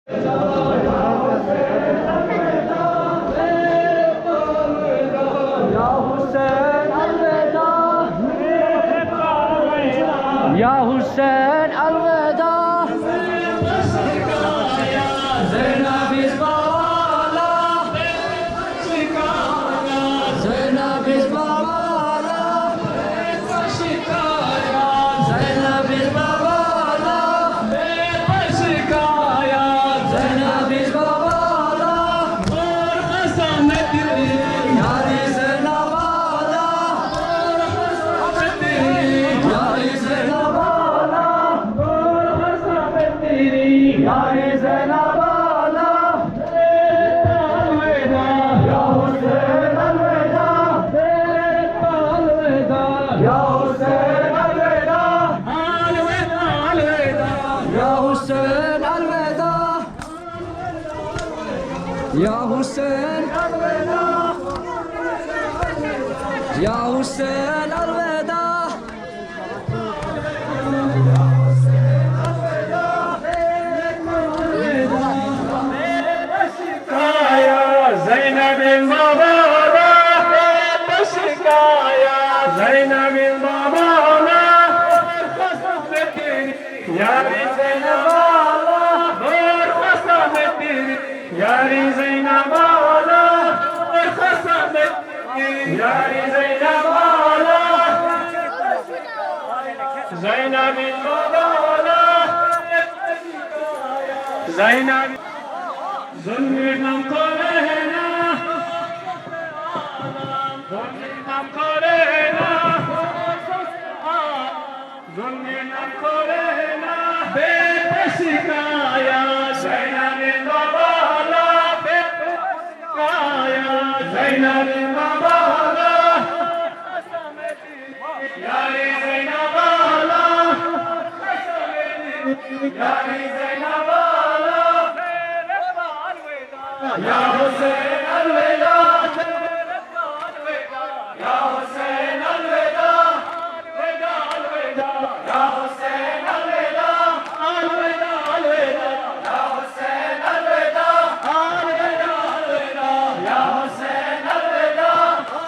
Ya Hüseyin elveda. Zeynep İzbala. Zeynep İzbala. Zeynep İzbala. Zeynep İzbala. Yari Zeynep Ala. Yari Zeynep Ala. Yari Zeynep Ala. Ya Hüseyin elveda. Ya Hüseyin elveda. Ya Hüseyin elveda. Ya Hüseyin elveda. Ya Hüseyin elveda. Zeynep'in babana Zeynep'in babana Yari Zeynep Ala Dur Hasamettin Yari Zeynep Ala Dur Hasamettin Yari Zeynep Ala Zeynep'in babana Zeynep Zulmü'den korena Zulmü'den korena Zulmü'den korena Bepeşikaya Zeynep'in babala Bepeşikaya Zeynep'in babala Yari Zeynep Ala Yari Zeynep Ala Ya Hüseyin elveda Ya Hüseyin elveda Elveda elveda Ya Hüseyin elveda Elveda elveda Ya Hüseyin elveda Elveda elveda Ya Hüseyin elveda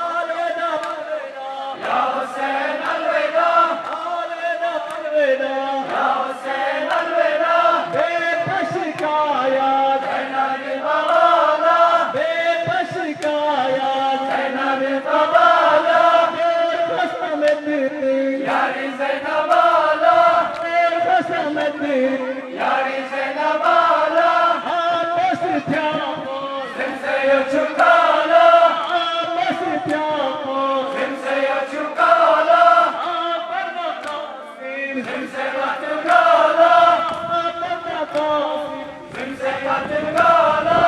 Elveda elveda Ya Hüseyin elveda Elveda elveda Ya Hüseyin elveda Bepeşikaya Zeynep'in babala Bepeşikaya Zeynep'in babala Bepeşikaya Yari Zeynep Ala Bepeşikaya Yari Zeynep Ala Bepeşikaya Kimseye çukala Bepeşikaya Kimseye çukala Kimseye çukala Kimse katil gala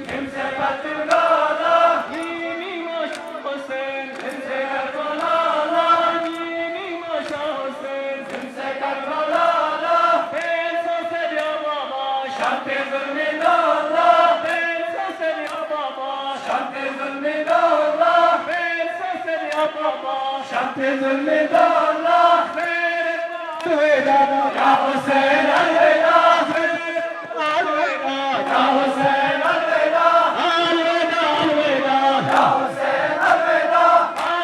Kimse katil gala Yeni maş Hüseyin Kimse katil gala Yeni maş Hüseyin Kimse katil gala Ben sosyal ya baba Şanti zulmi dağla Ben sosyal ya baba Şanti zulmi dağla Ben sosyal ya baba Şanti zulmi dağla Ya Hüseyin elveda Ya Hüseyin elveda Elveda elveda Ya Hüseyin elveda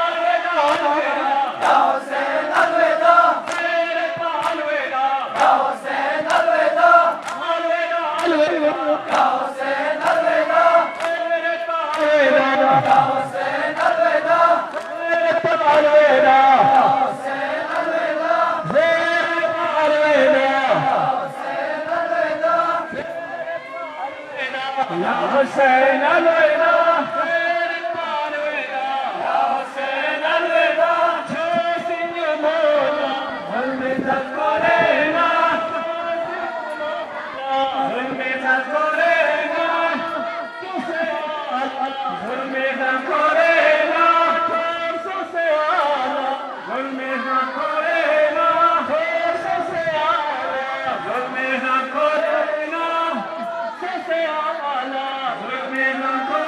Elveda elveda Ya Hüseyin elveda Elveda elveda Ya Hüseyin elveda Elveda elveda Ya Hüseyin elveda Elveda elveda Ya Hüseyin elveda Elveda elveda Ya Hüseyin elveda Ya Hüseyin elveda Çösün yumurta Hürmetet korena Hürmetet korena Hürmetet korena Hürmetet korena Hürmetet korena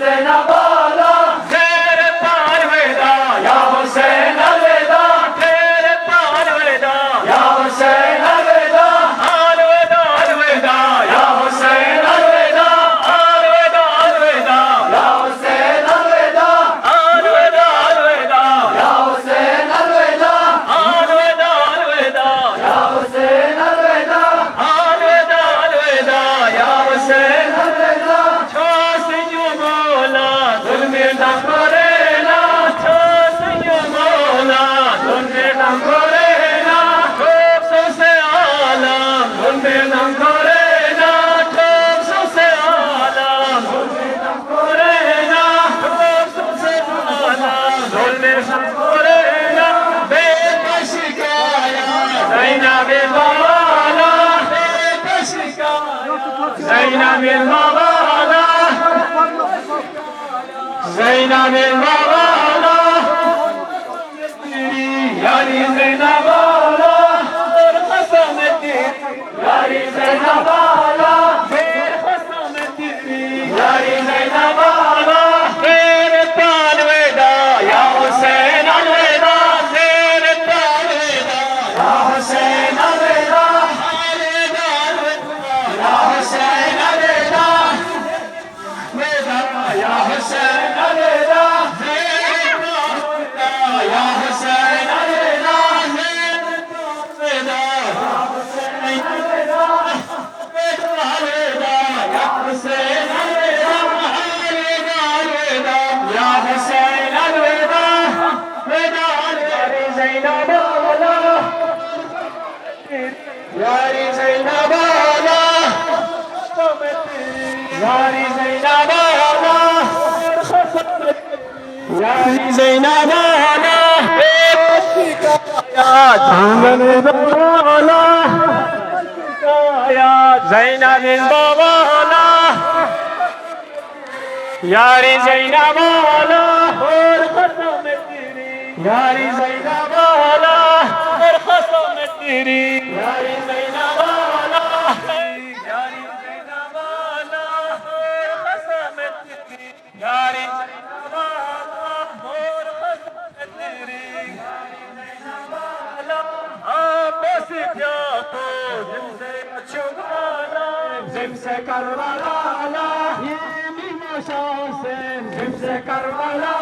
زينب بالا तेरे पार वेदा या हुसैन अलविदा तेरे पार वेदा या हुसैन अलविदा अलविदा अलविदा या हुसैन अलविदा अलविदा अलविदा या हुसैन अलविदा अलविदा अलविदा या हुसैन अलविदा अलविदा अलविदा या हुसैन अलविदा अलविदा अलविदा या हुसैन अलविदा छोस यू मौला जुल्मे न करेना छोस यू मौला जुल्मे न करेना खूब से आलम जुल्मे न करेना खूब से आलम जुल्मे न करेना खूब से आलम जुल्मे न करेना बेकश काया زينب البوالا बेकश काया زينب البوالا زينب البوالا ياري زينب بالا और कसम तेरी ياري زينب بالا फिर कसम तेरी ياري زينب بالا तेरे पार वेदा يا حسين الوداع तेरे पार वेदा يا حسين الوداع अलविदा अलविदा يا حسين الوداع يا حسين الوداع يا حسين الوداع يا حسين يا حسين الوداع ياري زينب بالا ياري زينب بالا ياري زينب بالا ياري زينب بالا زينب بالا زينب بالا ياري زينب بالا और कसम तेरी ياري زينب بالا और कसम तेरी ياري زينب بالا यारी ज़ैनब वाला और कसम तेरी ياري और कसम तेरी आपस क्या तो जिनसे छुपाना زم से करबला ये मीमा शासन زم से करबला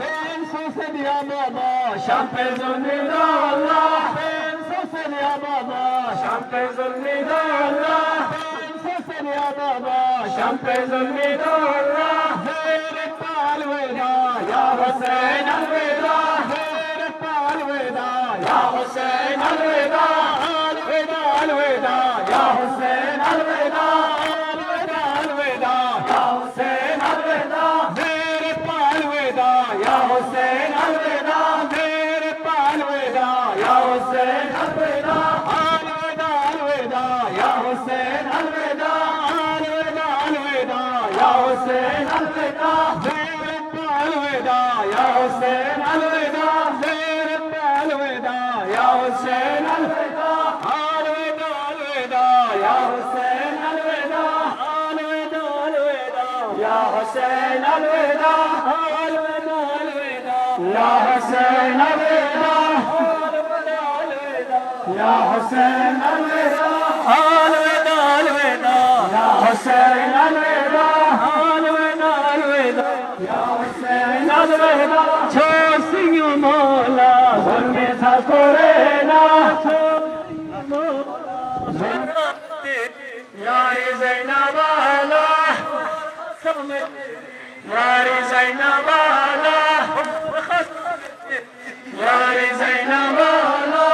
पेंसो से दिया बाबा शाम पे जुल्मी डाला पेंसो से दिया बाबा शाम पे जुल्मी डाला पेंसो से दिया बाबा शाम पे जुल्मी डाला तेरे पाल वेदा या हुसैन अलविदा तेरे पाल वेदा या हुसैन अलविदा अलविदा अलविदा या हुसैन अलविदा अलविदा अलविदा या हुसैन अलविदा तेरे पाल वेदा या हुसैन अलविदा तेरे पाल वेदा या हुसैन अलविदा अलविदा अलविदा या हुसैन अलविदा अलविदा अलविदा या हुसैन अलविदा तेरे पाल वेदा या हुसैन अलविदा तेरे पाल वेदा या हुसैन अलविदा अलविदा अलविदा या हुसैन अलविदा अलविदा अलविदा या हुसैन अलविदा अलविदा अलविदा या हुसैन अलविदा अलविदा अलविदा या हुसैन अलविदा अलविदा अलविदा या हुसैन अलविदा अलविदा अलविदा या हुसैन अलविदा छोसियो मौला जुल्मे था कोरेना यारी ज़ैनब बाला यारी ज़ैनब बाला यारी ज़ैनब बाला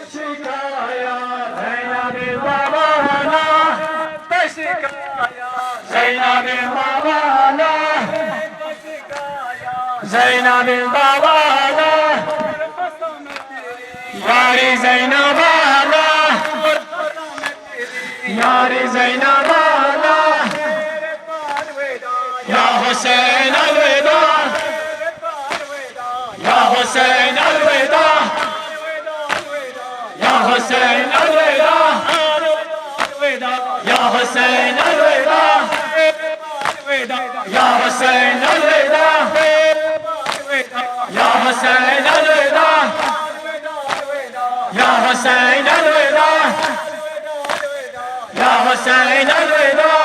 शिकायत ज़ैनब बाला ज़ैनब बाला ज़ैनब बाला यारी ज़ैनब बाला यारी ज़ैनब बाला या हुसैन अलविदा या हुसैन अलविदा या हुसैन अलविदा या हुसैन अलविदा يا حسين الوداع يا حسين الوداع يا حسين الوداع يا حسين الوداع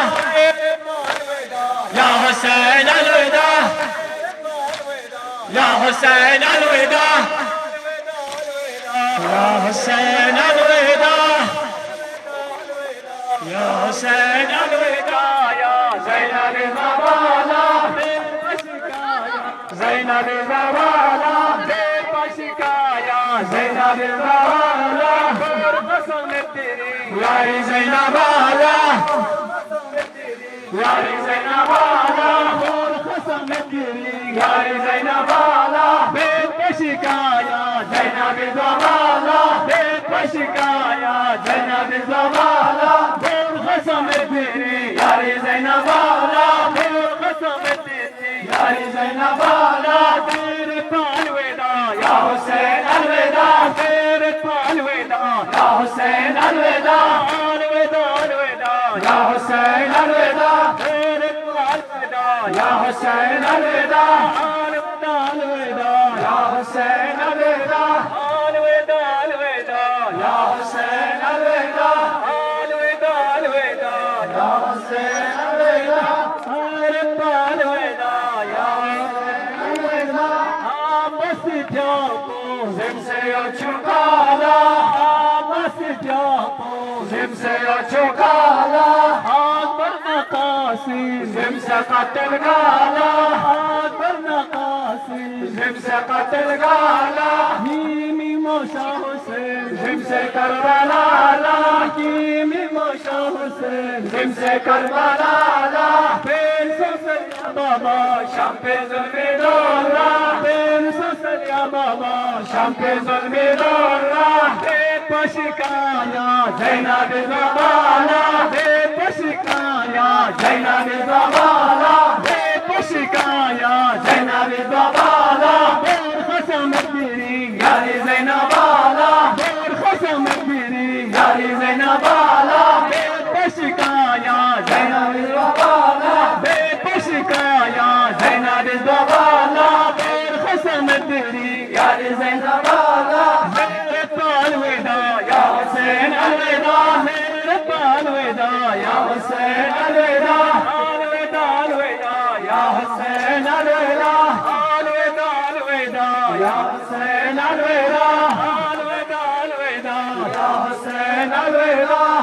يا حسين الوداع يا حسين الوداع يا حسين الوداع يا حسين الوداع يا زينب الزبالة زينب الزبالة يا زينب الزبالة يا زينب الزبالة يا زينب يا زينب شكاية زينب الزبالة وشكاية زينب الزبالة والخصم الديني يا زينب والخصم الديني يا زينب ديرك الوداع يا حسين الوداع ديرك الوداع يا حسين الوداع الوداع الوداع يا حسين الوداع ديرك الوداع يا حسين الوداع يا حسين الوداع الوداع الوداع يا حسين الوداع الوداع الوداع يا حسين الوداع الوداع الوداع يا حسين الوداع بس جاؤ زمزم چکالا بس جاؤ زمزم چکالا اکبر نقاسی زمزم قتل گالا اکبر نقاسی زمزم قتل گالا میمی موشا حسین زمزم کربلا میمی موشا حسین زمزم کربلا پیر سوسن بابا شام پہ ظلم دولا پیر سوسن بابا شام پہ ظلم دولا پشکایا زینب الزبالہ پشکایا زینب الزبالہ پشکایا زینب الزبالہ خصم الدری یاری زینب آلا خصم الدری یاری زینب آلا پشکایا زینب الزبالہ پشکایا زینب الزبالہ خصم الدری یاری زینب آلا الوداع يا حسين الوداع الوداع يا حسين الوداع الوداع الوداع يا حسين الوداع الوداع الوداع يا حسين الوداع الوداع الوداع يا حسين الوداع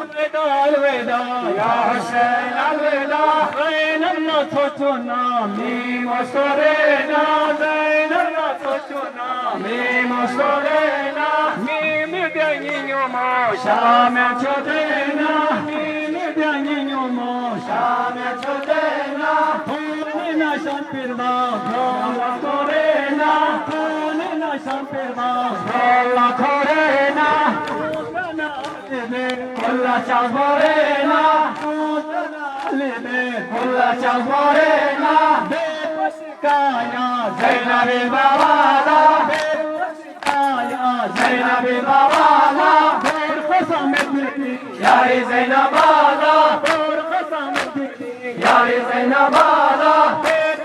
الوداع الوداع يا حسين الوداع بين النطوتنا ميم وسورينا بين النطوتنا ميم وسورينا Niño Mosha me chodena, niño Mosha me chodena, ponena shampirma, la corena, ponena shampirma, la corena, con la chamorena, con la chamorena, de Pasicaya, Zainab el-Babala, زينب الزبالة خصم الدنيا يا زينب آلا خصم الدنيا يا زينب آلا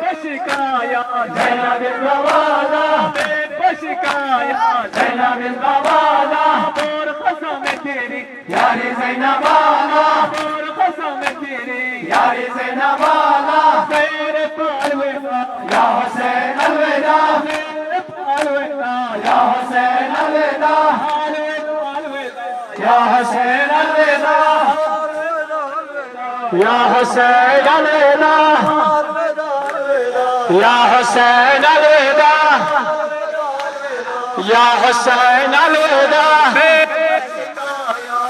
بشكايا زينب الزبالة بشكايا زينب الزبالة خصم الدنيا يا زينب آلا خصم الدنيا يا زينب آلا سيرت الوداع يا حسين الوداع يا حسين الوداع يا حسين الوداع يا حسين الوداع يا حسين الوداع يا حسين الوداع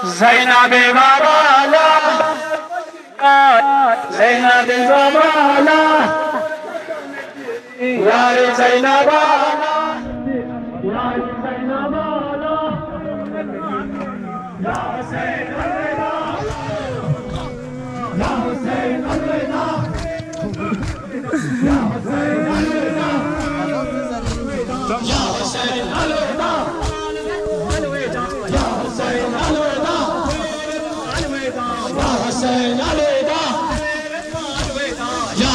زينب الزبالة زينب الزبالة يا زينب يا زينب يا حسين الوداع يا حسين الوداع يا حسين الوداع يا حسين الوداع يا حسين الوداع يا حسين الوداع يا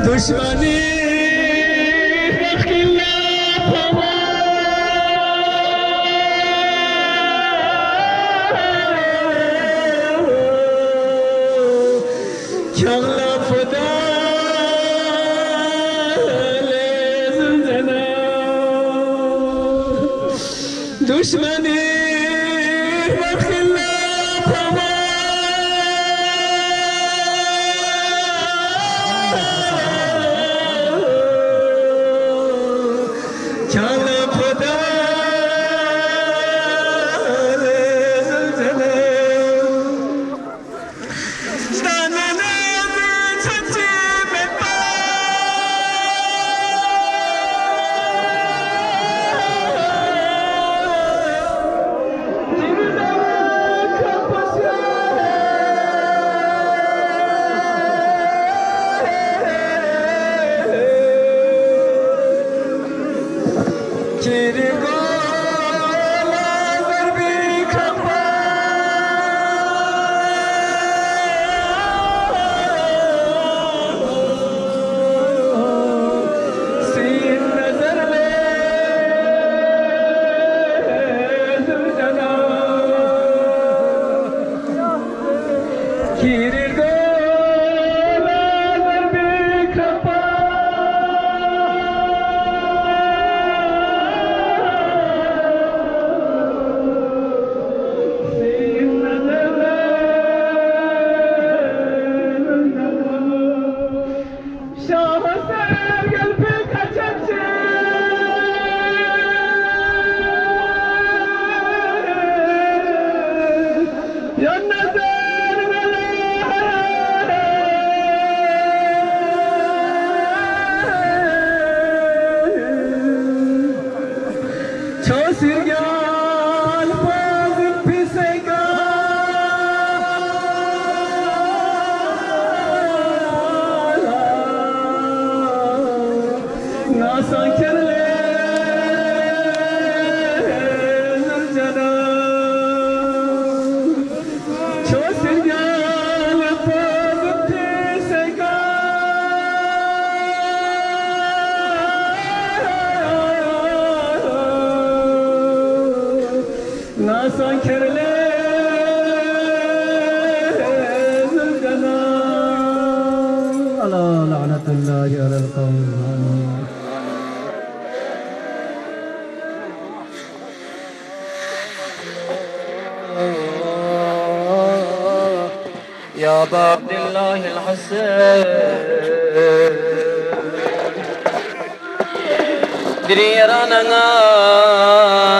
दुश्मनी दुश्मनी يا أبا عبد الله الحسين دريرانا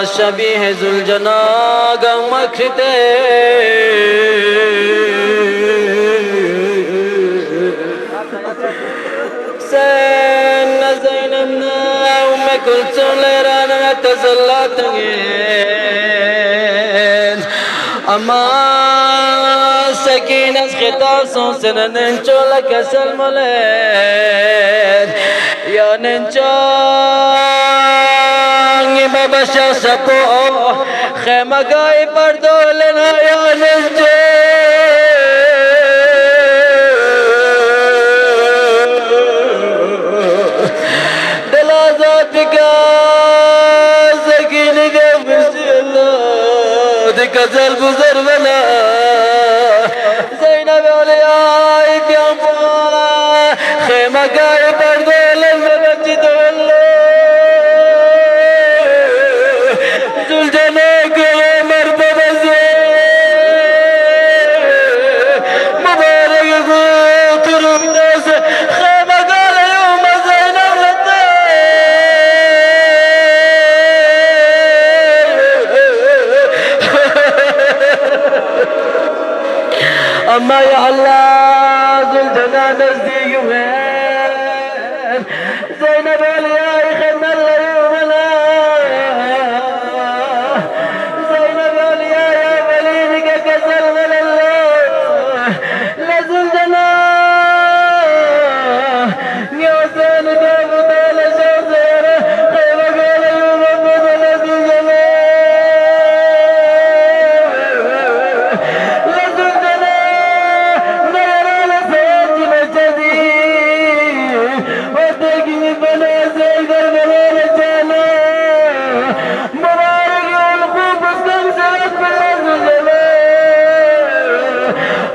شبيه ذو الجناق مكرته سن زينبنا أم كلثوم ليرانا تزلاتين أما سكينة خطاب سنن ننشو لك سلمولين يا ننشو بابا شاسپو خیمہ گائی پر دولنا یا ننشو دل آزاد کا سکین کا بسم اللہ دکھا زل گزر بنا زینب اولیاء اتیام پولا خیمہ گائی پر دولن میں بچی دولن زلجنے کے مرتبہ سے مبارک کو ترمنے سے خیمہ گائی یوم زینب لتے اما یا اللہ زلجنہ نزدیک میں زینب اولیاء خیمہ اللہ یوم زینب اولیاء یا ولید کا کسر من اللہ لزلجنہ نیوزین کا مطال شوزیر خیمہ گالا یوم ابدا لزلجنہ لزلجنہ نیران سیج مجدی ودگی بنا زیگر بنا رجانا مبارک الخوف اسلام سرات باللزلجنہ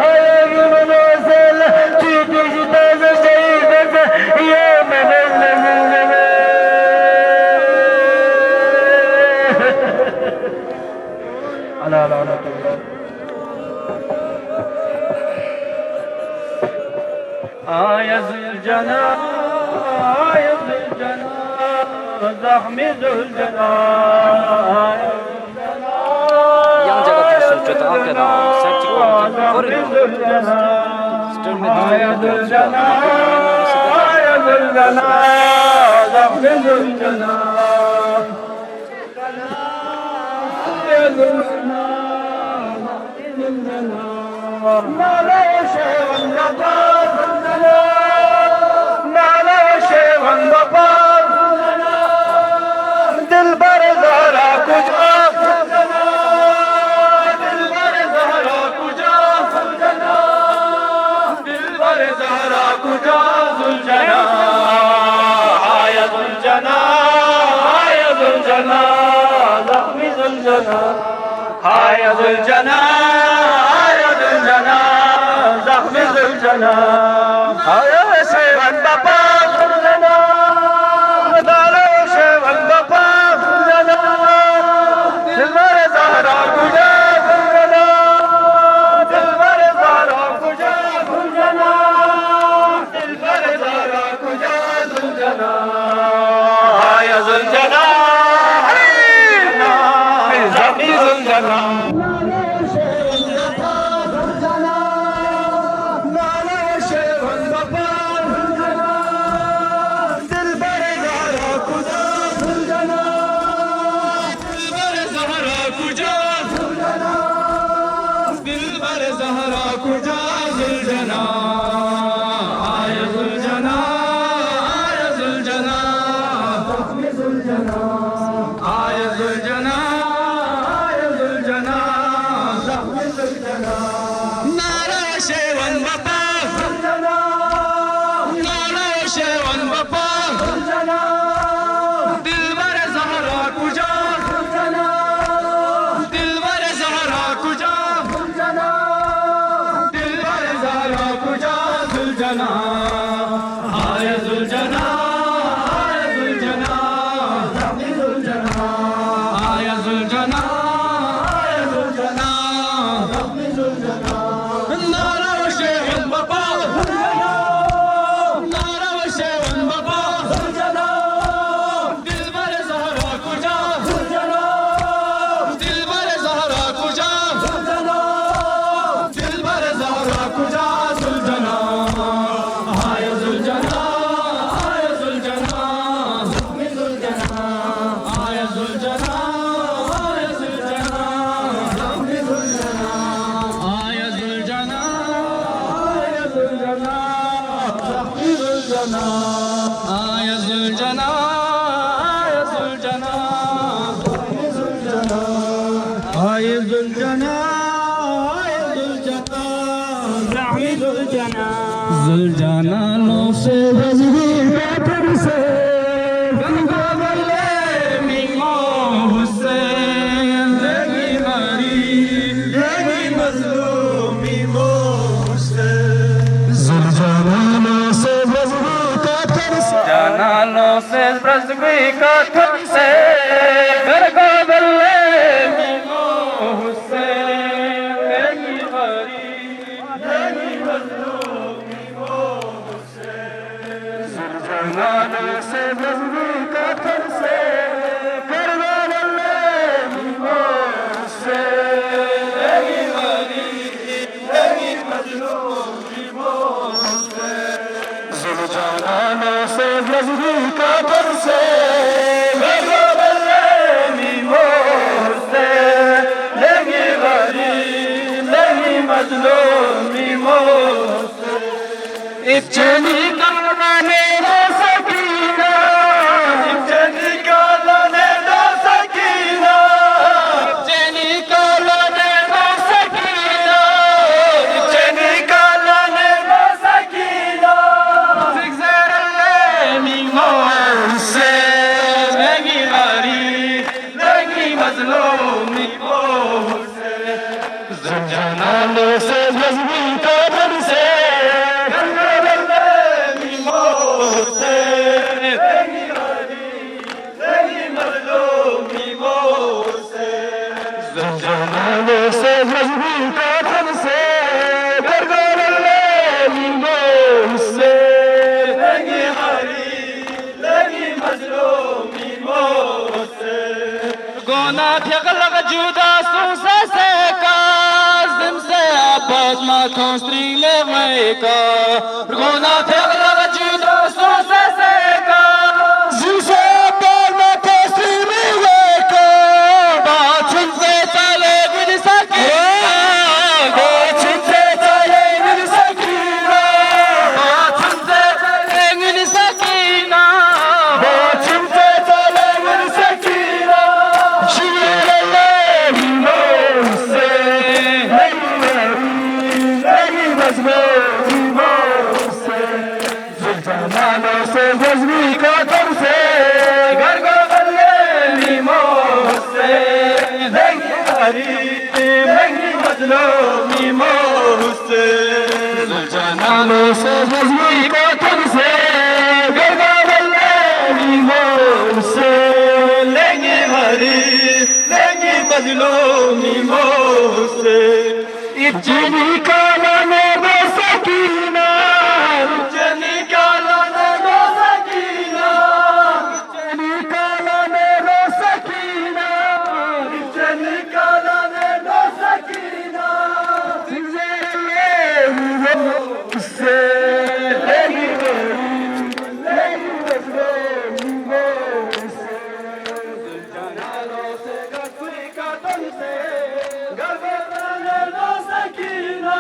آیاگی بنا سال چیتی شتاز شہید بسا یا من الزلجنہ علا لعنت اللہ آیا زلجنہ آیا زلجنہ زخمی زلجنہ Yan जगह पे सुचता आपके नाम सर्च को करे آیا زلجنہ آیا زلجنہ زخمی زلجنہ آیا زلجنہ نالا شیون بپا زلجنہ نالا شیون بپا زلجنہ دل بر زہرا کجا زلجنہ دل بر زہرا کجا زلجنہ دل بر زہرا کجا زلجنہ آیا زلجنہ آیا زلجنہ زخمی زلجنہ آیا زلجنہ آیا زلجنہ زخمی زلجنہ آیا شیون بپا زلجنہ دالا شیون بپا زلجنہ دل بر زہرا کجا زلجنہ دل بر زہرا کجا زلجنہ دل بر زہرا کجا زلجنہ آیا زلجنہ زخمی زلجنہ آیا زلجنہ آیا زلجنہ जुलझाना लो से बजगी कातर से गंगा बल्ले मीमो हुसैन लगी हरी लगी मजलूम मीमो हुसैन जुलझाना लो से बजगी कातर से जाना लो से बजगी कातर से गंगा बल्ले मीमो हुसैन लगी हरी लगी मजलूम जाना से बजगी कातर से करवा बल्ले मीमो से लगी हरी लगी मजलूम मीमो से जाना से बजगी कातर से करवा बल्ले मीमो से लगी हरी लगी मजलूम मीमो से इब्जनी करवाने से बजगी कातर से गंगा बल्ले मीमो से लगी हरी लगी मजलूम मीमो से जुलझाना से बजगी कातर से गंगा बल्ले मीमो से लगी हरी लगी मजलूम मीमो से गोना फेगलग जुदा सुसे से But my country leveka Rgona tegla judo so se seka Zuse but my country leveka Bachun se chale gud sakira Bachun se chale gud sakira Bachun se chale gud sakira Bachun se chale gud sakira Shivele memo से जुलझाना से बजगी कातर से गंगा बल्ले memo से लगी हरी लगी मजलूम memo से जुलझाना से बजगी कातर से गंगा बल्ले मीमो से लगी हरी लगी मजलूम मीमो से इब्जनी काला ने सकीना इब्जनी काला ने सकीना इब्जनी काला ने सकीना इब्जनी काला ने सकीना से लगी लगी जाना से गस्ती का तन से garba sakina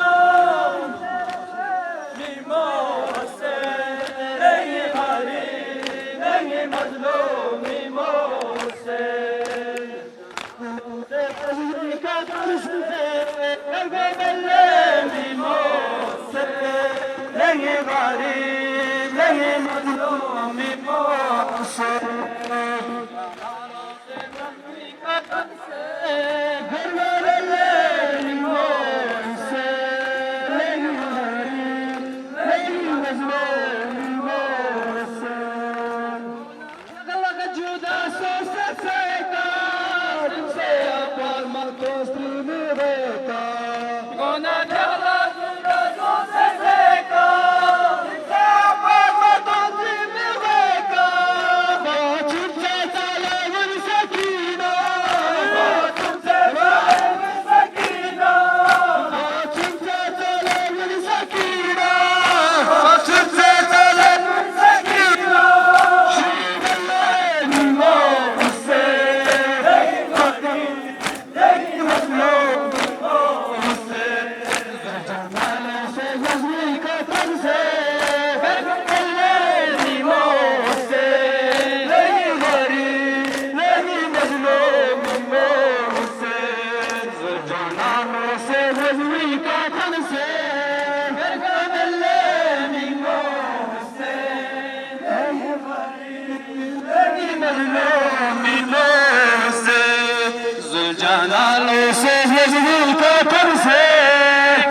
مجدي كترسي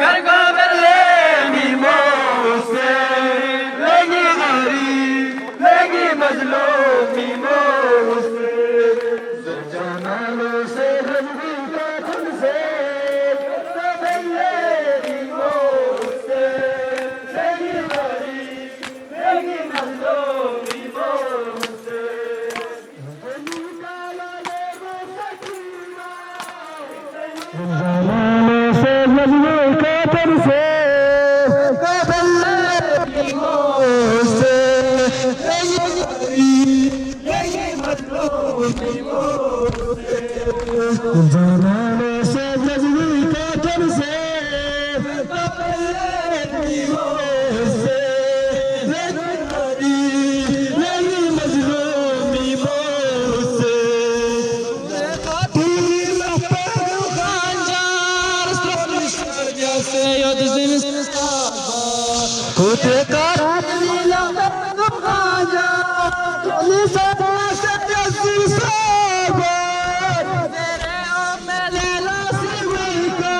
غرقو بلني موسى لقي غريب لقي مظلومي موسى زرجانالو سيغني كترسي غرقو بلني موسى لقي غريب لقي مظلومي موسى زمان سے مجنون کا ترسے قبل موسے زمان سے مجنون کا ترسے قبل موسے Kutte karnila khanja toli sabla se sabo tere o mele la siweka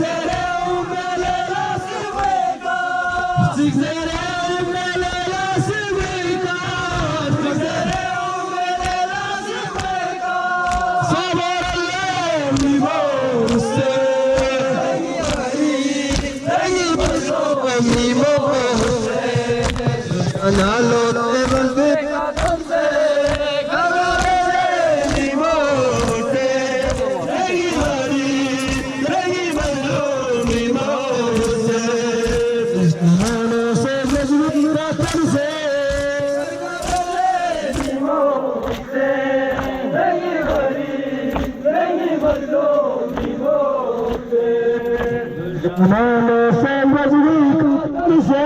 tere o mele la siweka tere o mele la siweka tere o mele la siweka sabar Allah mi mose mi mose analo te volve katonse kabare mi mose regi malo mi mose analo se mezur ratanse kabare mi mose regi malo mi mose analo se mezur katonse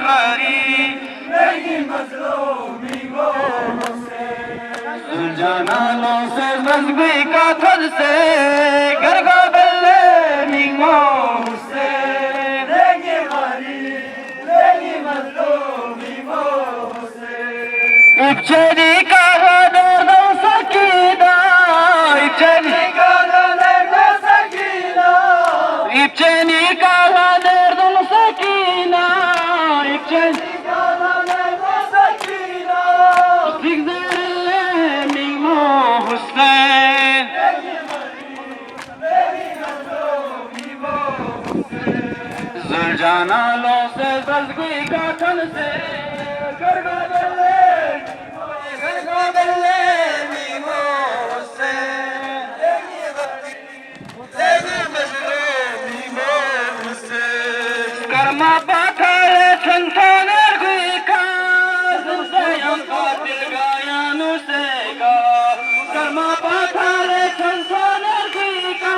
غریب نگی مظلومی و زلجانالوں سے مذہبی قاتل سے گرگا بلے میمو سے نگی غریب نگی مظلومی و ابچری کا درد سکینہ ابچری کا درد سکینہ ابچری کا درد سکینہ ابچری کا درد سکینہ زگزر میمو حسین زلجانالوں سے زلزگوی گاٹھن سے گرگا بلے میمو حسین کرما پاتھائے چھنتانر گوی کا زلزیان قاتل گایانو سے کا کرما پاتھائے چھنتانر گوی کا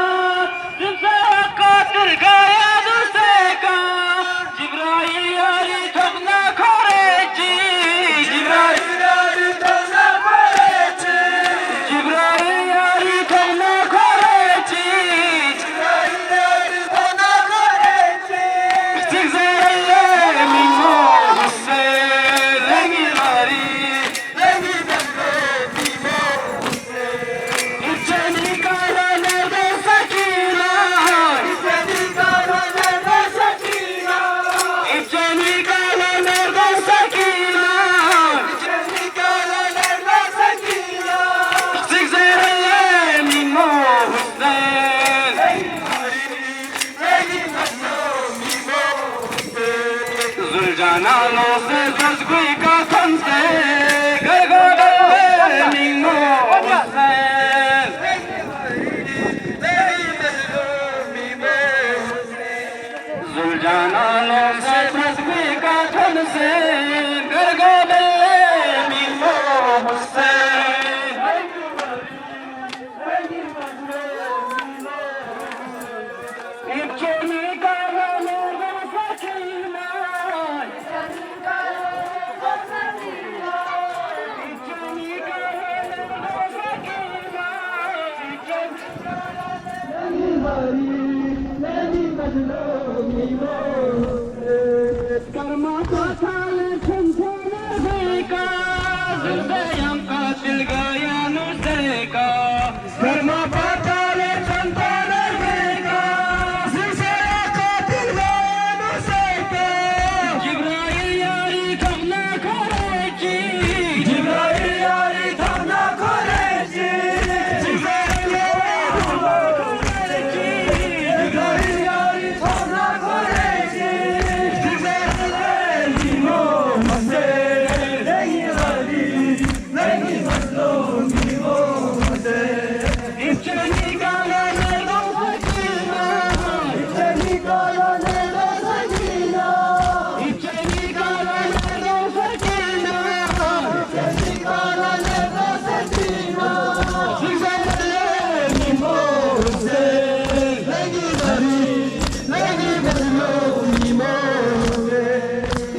زلزیان قاتل گایانو سے کا جبرائیل یاری تھکنا کھورے چی جبرائیل یاری تھکنا کھورے چی جبرائیل یاری تھکنا کھورے چی جبرائیل یاری تھکنا کھورے چی زگزر میمو حسین لگی غریب لگی میمو حسین ابچنی کالا نرد سکینہ ابچنی کالا نرد سکینہ ابچنی کالا نرد سکینہ ابچنی کالا نرد سکینہ زگزر میمو حسین زلجانالوں سے زلزگوی کا تھن سے گرگا بلے میمو حسین زلجانالوں سے زلزگوی کا تھن سے گرگا بلے میمو حسین ابچنی کالا نرد سکینہ کرما پاتھائے چھنتانر گوی کا زلزیان قاتل گایانو سے کا کرما پاتھائے چھنتانر گوی کا زلزیان قاتل گایانو سے کا جبرائیل یاری تھکنا کھورے چی جبرائیل یاری تھکنا کھورے چی جبرائیل یاری تھکنا کھورے چی جبرائیل یاری تھکنا کھورے چی زگزر میمو حسین لگی غریب لگی مظلومی و حسین ابچنی کالا نرد سکینہ ابچنی کالا نرد سکینہ ابچنی کالا نرد سکینہ ابچنی کالا نرد سکینہ زگزر میمو حسین لگی غریب لگی مظلومی و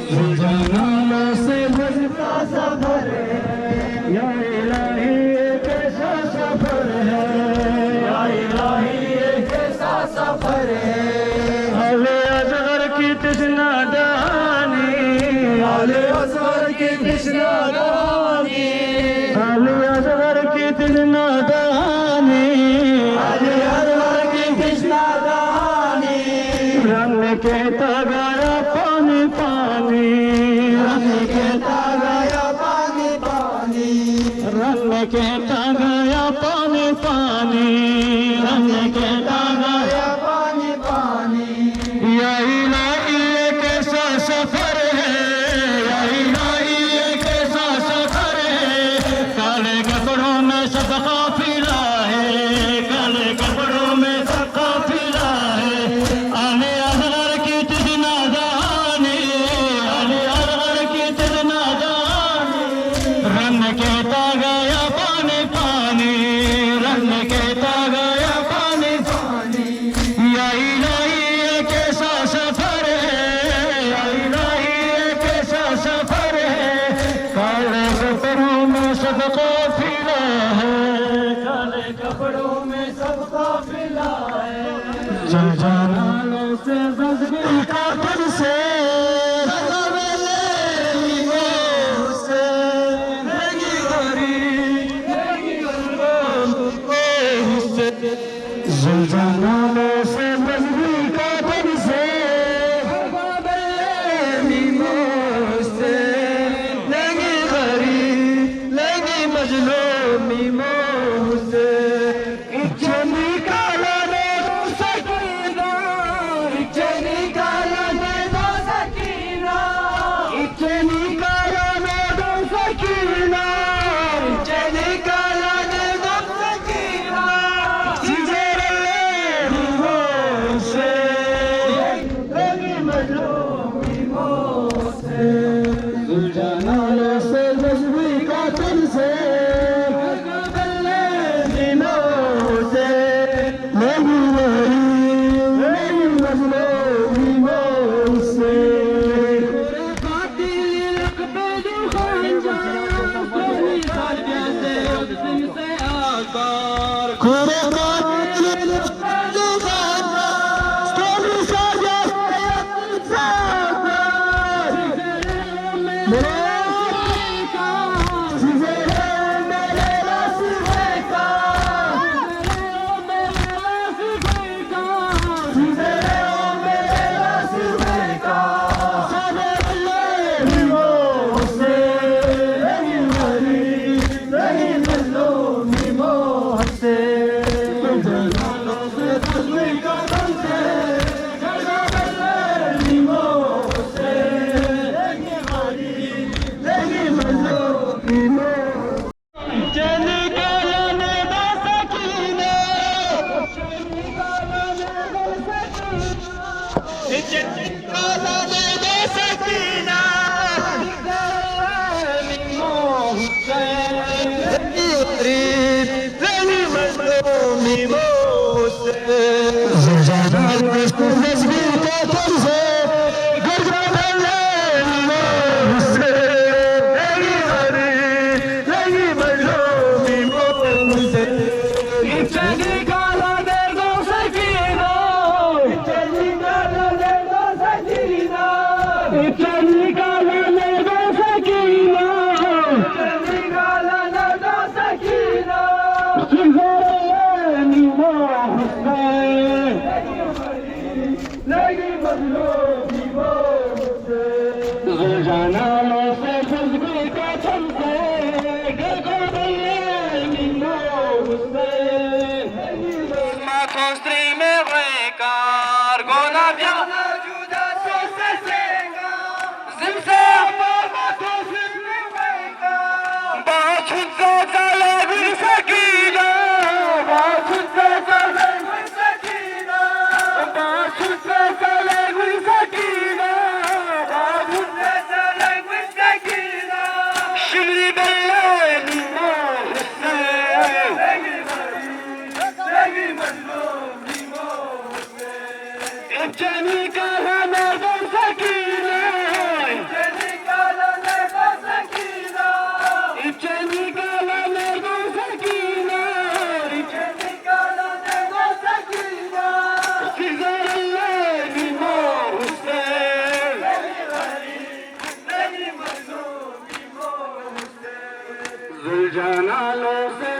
زلجانالوں سے مذہبا سفر ہے یا الہی یہ کیسا سفر ہے یا الہی یہ کیسا سفر ہے حال اصغر کی تشنا دانی حال اصغر کی تشنا دانی حال اصغر کی تشنا دانی حال اصغر کی تشنا دانی رنگ کہتا گیا پانی پانی رنگ کہتا گیا پانی پانی رنگ کہتا گیا پانی پانی رنگ کہتا گیا پانی پانی یا الہی یہ کیسا سفر ہے یا الہی یہ کیسا سفر ہے کالے کپڑوں میں سب قافلہ ہے کالے کپڑوں میں سب قافلہ ہے آنے اصغر کی تشنا دانی آنے اصغر کی تشنا دانی رن کہتا گیا پانی सब काफिला है, काले कपड़ों में सब काफिला है। जल जालालों से बजगी काफिर से जलालों से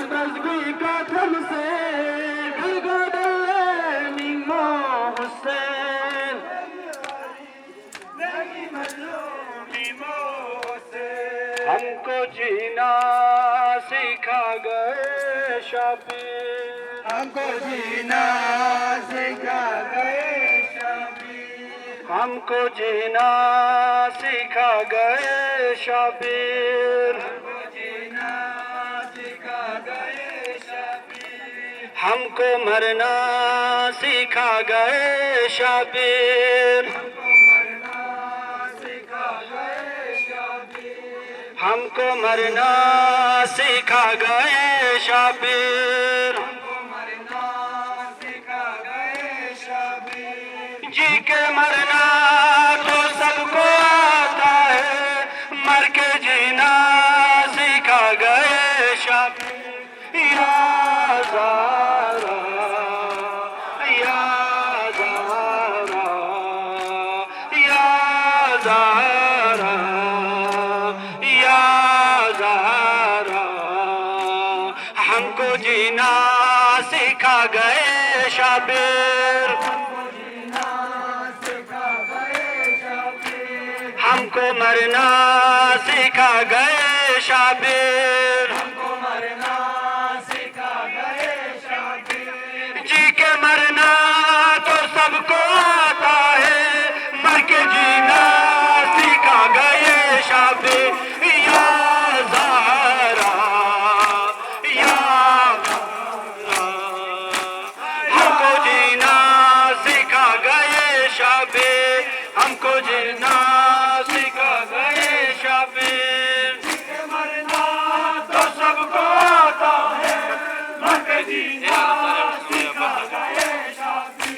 बजगी काफिर से हमको जीना सिखा गए शाबीर, हमको जीना सिखा गए शाबीर, हमको जीना सिखा गए शाबीर, हमको जीना सिखा गए शाबीर, हमको मरना सिखा गए शाबीर, हमको मरना सिखा गए शाबीर, हमको मरना सिखा गए शाबीर, जी के मरना तो सबको आता है, मर के जीना सिखा गए सिखा गए शाबिर, हमको मरना सिखा गए शाबिर, जी के मरना तो सबको आता है, मर के जीना सिखा गए शाबिर। या ज़हरा या हमको जीना सिखा गए शाबिर, हमको जीना सिखा गए शाबिर। मरना तो सबको आता है, मर के जीना सिखा गए शाबिर।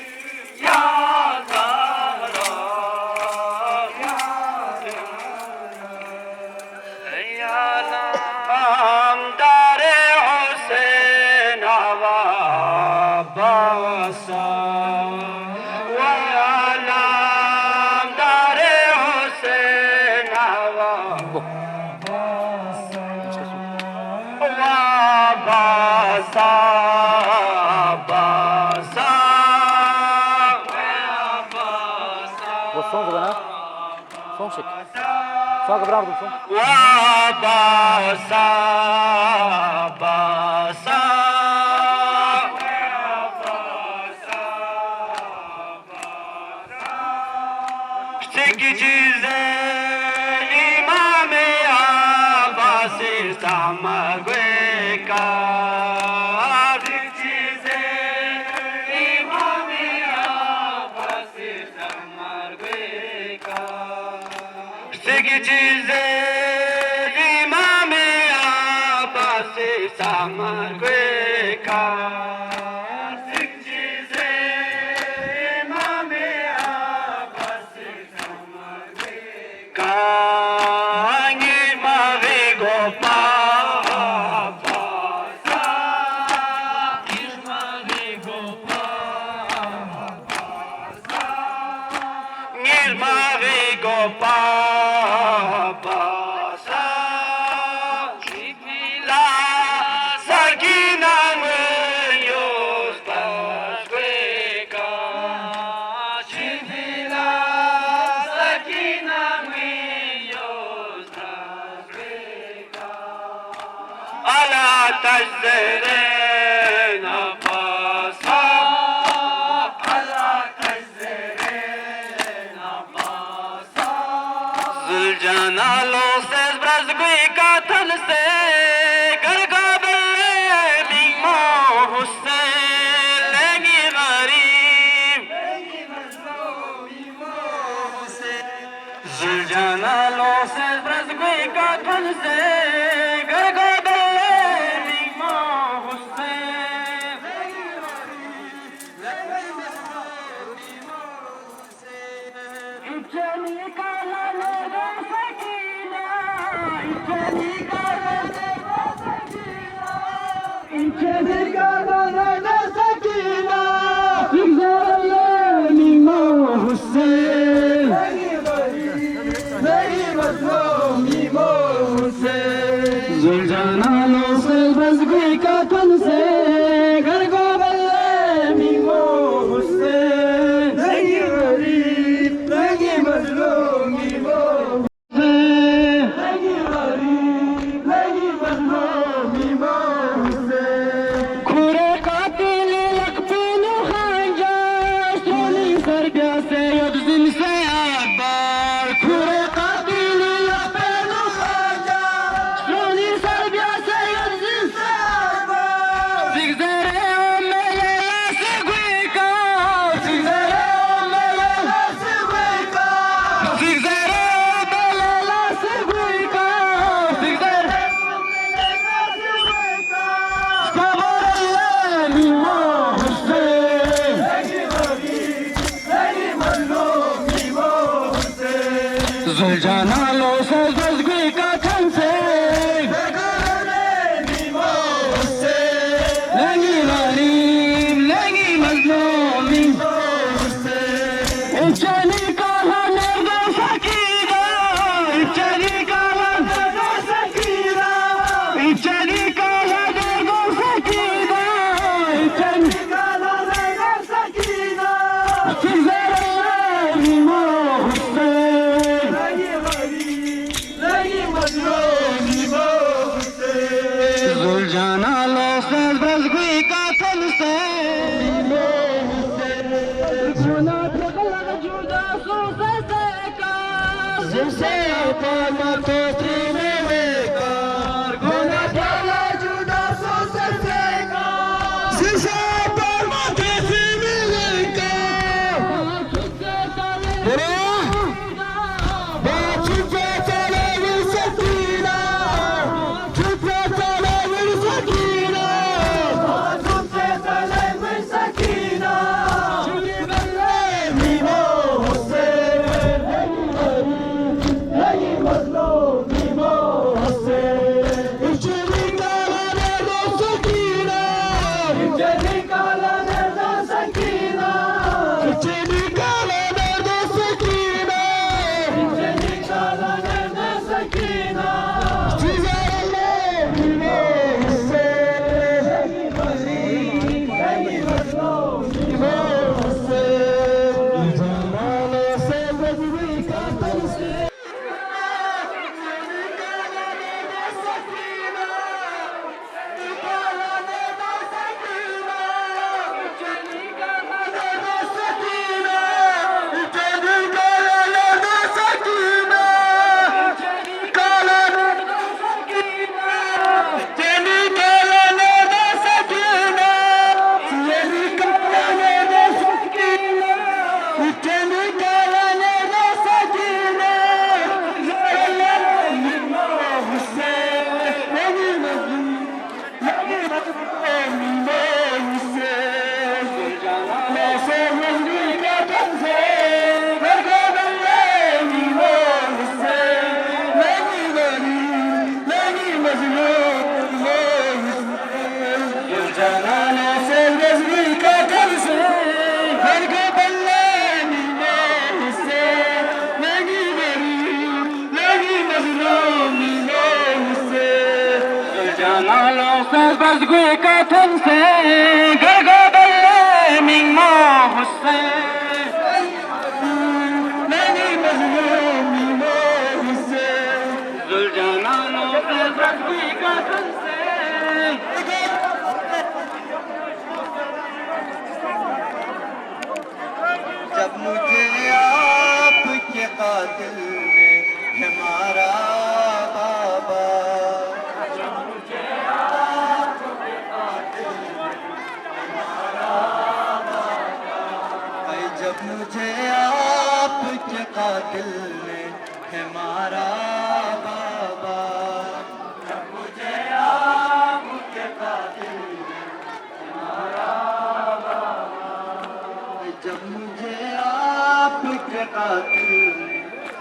या ज़हरा या नामदारे हुसैन हवा बासा, या नामदारे हुसैन हवा बासा बासा वो son bana. Son çek. Sağ bırak son. وباسا باسا سکی چیز امام عباس سامگوے کا، چیز امام عباس سامگوے کا، سکی چیز امام عباس سامگوے کا، سکی چیز امام عباس Kangi mavi gopa basa, mavi gopa basa, mavi gopa basa, la sagina meyos basweka, la sagina ala tajzerena basa, ala tajzerena basa, zuljanalo se brazgui kathal se gargabel mimo Hussein legi gharib, zuljanalo se brazgui kathal se Zuljanalo se bazgui ka tan se घर को बल्ले memo Hussain लगी गरीब लगी मजलूम memo लगी गरीब लगी मजलूम मीमो हुसैन खुरे कातिल लकबीन खांजा सोनी सरबिया से यदजिन से अकबर खुरे कातिल लकबीन खांजा सोनी सरबिया से Ustaz Bazgui Katanse Gargo Balle Mingmo Hussein Nani Balle Mingmo Hussein Zuljanano Ustaz Bazgui Katanse जब मुझे आपके कातिल ने है मारा बाबा जब मुझे आपके कातिल ने है मारा बाबा जब मुझे आपके कातिल ने है मारा बाबा जब मुझे आपके कातिल ने है मारा बाबा जब मुझे आपके कातिल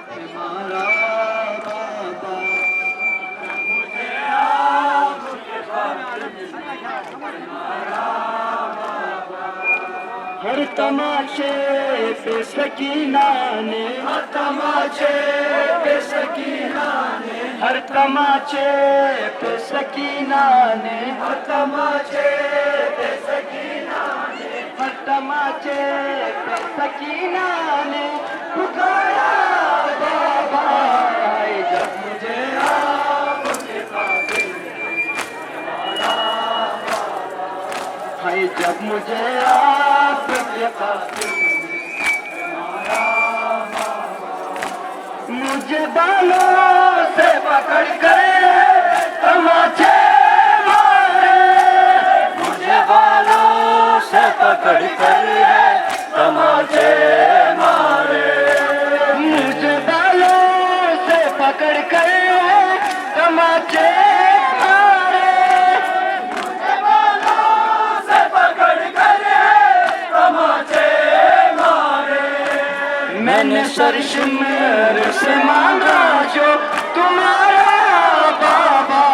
ने मारा बाबा जब मुझे आपके कातिल ने मारा बाबा हर तमाशे पे सकीना ने हर तमाशे पे सकीना ने हर तमाशे पे सकीना ने हर तमाशे पे सकीना ने हर तमाचे पे सकीना ने पुकारा बाबा जब मुझे आपके कातिल ने मारा बाबा हाय जब मुझे आपके कातिल ने मारा बाबा मुझे बालों से पकड़ कर तमाचे मारे मुझे बालों से पकड़ कर तमाचे मारे मुझे बालों से पकड़ कर तमाचे मारे मुझे बालों से पकड़ कर तमाचे मारे मैंने सरशमर से मांगा जो तुम्हारा बाबा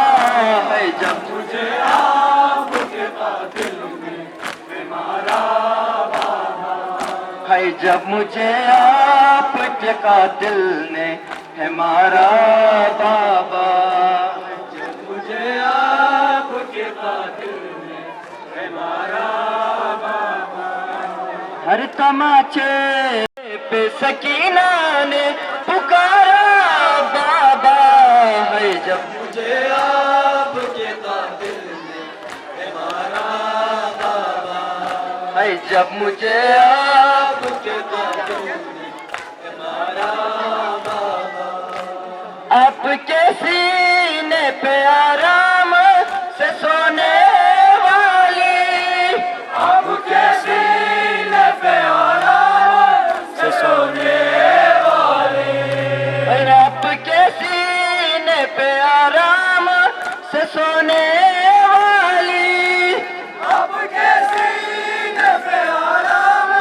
है जब मुझे आपके कातिल ने मारा बाबा है जब मुझे आपके कातिल ने है मारा बाबा जब मुझे आपके कातिल ने है मारा बाबा हर तमाचे पे सकीना ने पुकारा बाबा है जब मुझे आपके कातिल ने है मारा बाबा है जब मुझे आपके कातिल ने है मारा बाबा आपके सीने पे आराम से सोने वाली आपके सीने पे आराम से सोने वाली आपके सीने पे आराम से सोने वाली आपके सीने पे आराम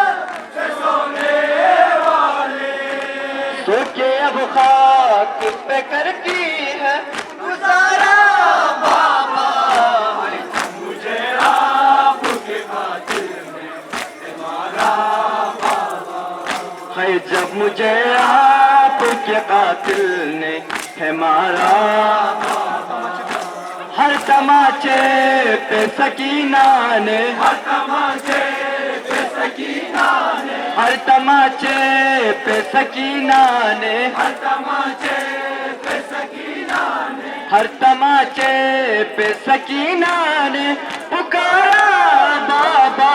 से सोने वाली सो के अब खाक पे करती है गुजारा बाबा मुझे आपके कातिल ने मारा बाबा है जब मुझे आपके कातिल ने है मारा हर तमाचे पे सकीना ने हर तमाचे पे सकीना ने हर तमाचे पे सकीना ने हर तमाचे पे सकीना ने हर तमाचे पे सकीना ने पुकारा बाबा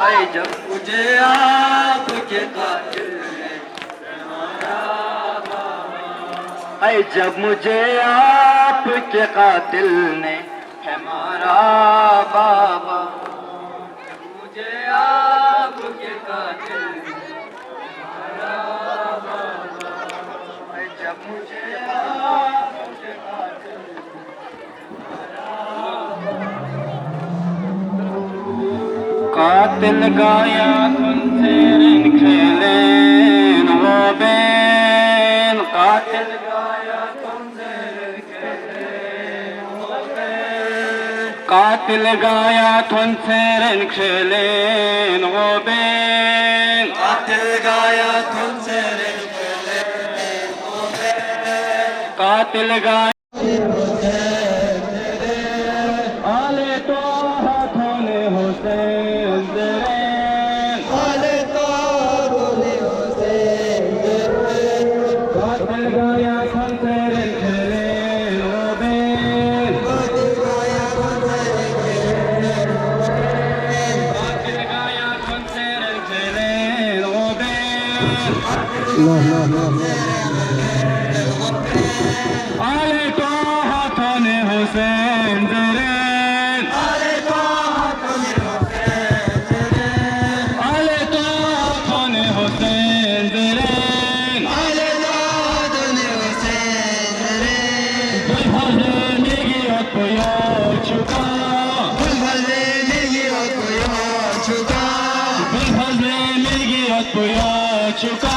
है जब मुझे आपके कातिल ने मारा बाबा है जब मुझे आपके कातिल ने है मारा बाबा जब मुझे आपके कातिल ने मारा बाबा है जब मुझे आपके कातिल ने कातिल गाया तुमसे रंग खेले वो बैन कातिल गाया तुमसे रंग खेले वो बैन कातिल गाया तुमसे रंग खेले वो बैन कातिल गाया तुमसे रंग खेले वो बैन कातिल गाया آل طه تن حسین زرین آل طه تن حسین زرین گلفرزندگی ات پویا چکا گلفرزندگی ات پویا چکا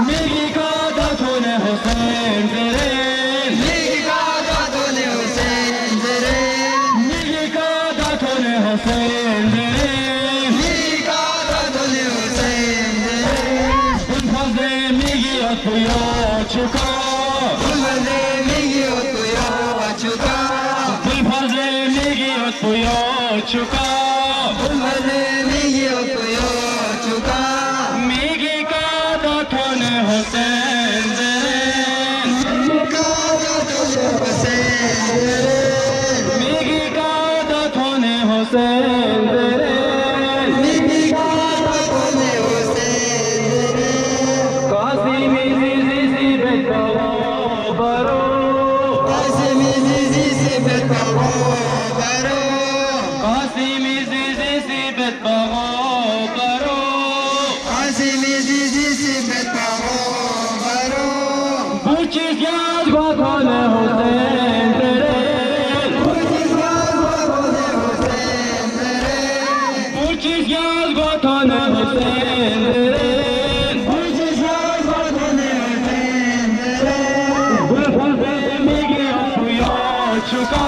میگی کا تن حسین زرین میگی کا تن حسین زرین گلفرزندگی ات پویا چکا گلفرزندگی ات پویا چکا میگی کا تن حسین زرین میگی کا تن حسین زرین قاسمی زیزی بیت برو قاسمی زیزی بیت برو بوچیز یاد گوتن حسین زرین بوچیز یاد گوتن حسین زرین گلفرزندگی ات پویا چکا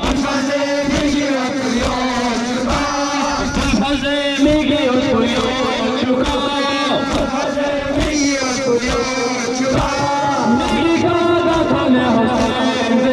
گلفرزندگی ات پویا چکا میگی کا تن حسین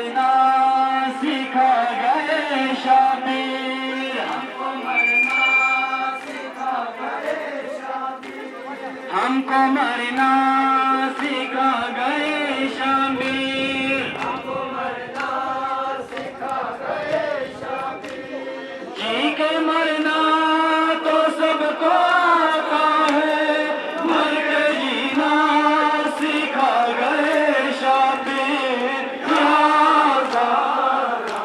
मरना सिखा गए शाबिर, हमको मरना सिखा गए शाबिर, हमको मरना सिखा गए शाबिर, हमको मरना सिखा गए शाबिर। जी के मरना तो सबको आता है, मर के जीना सिखा गए शाबिर। या ज़हरा,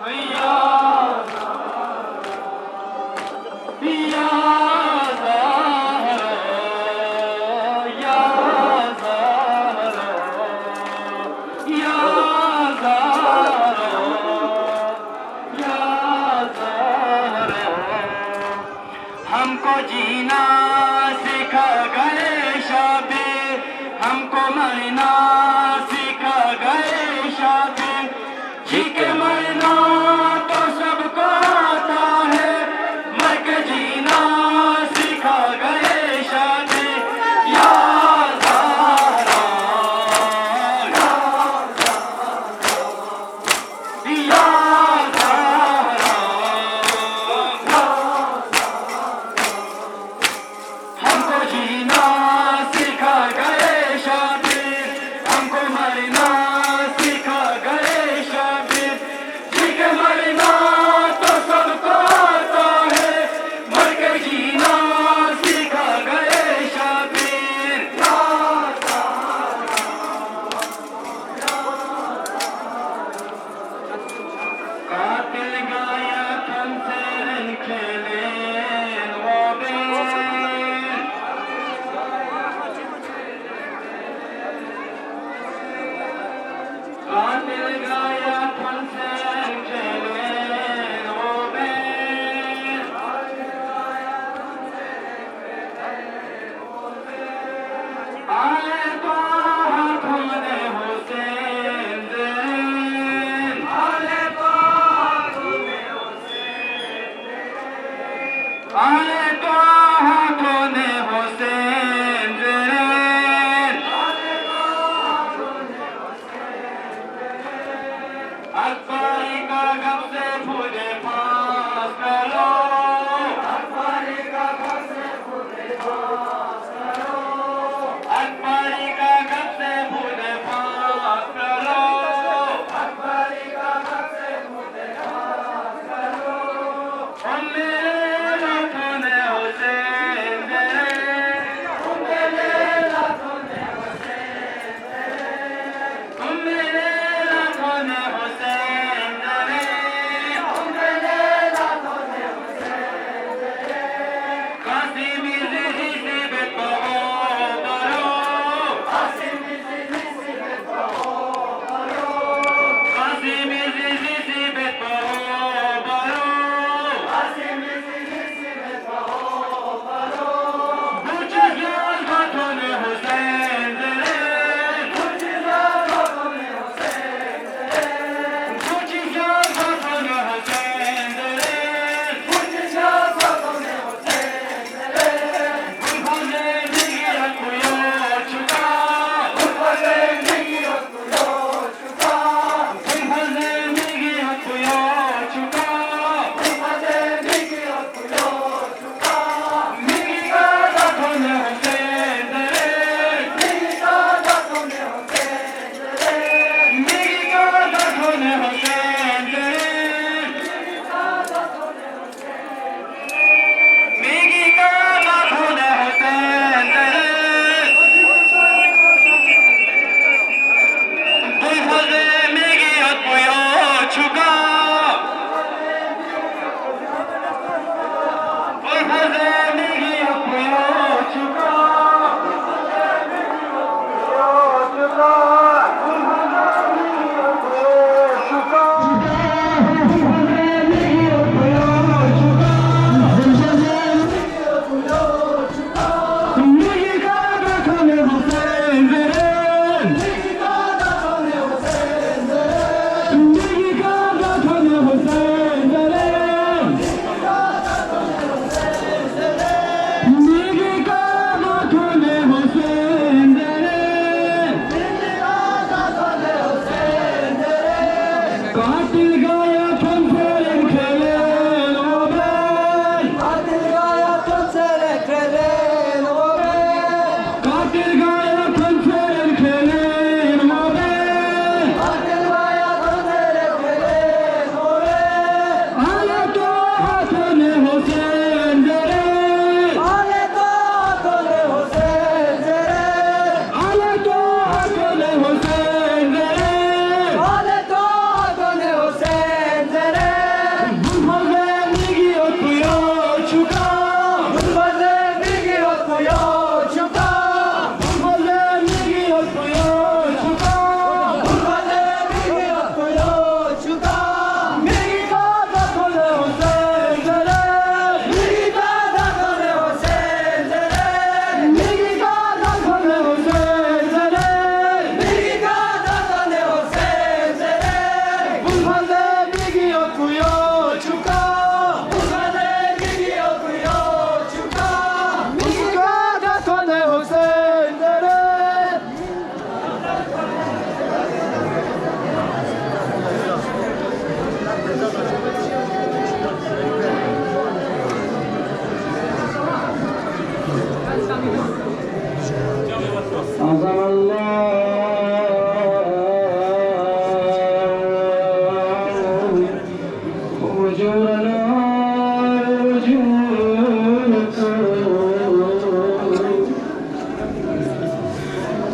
या ज़हरा, या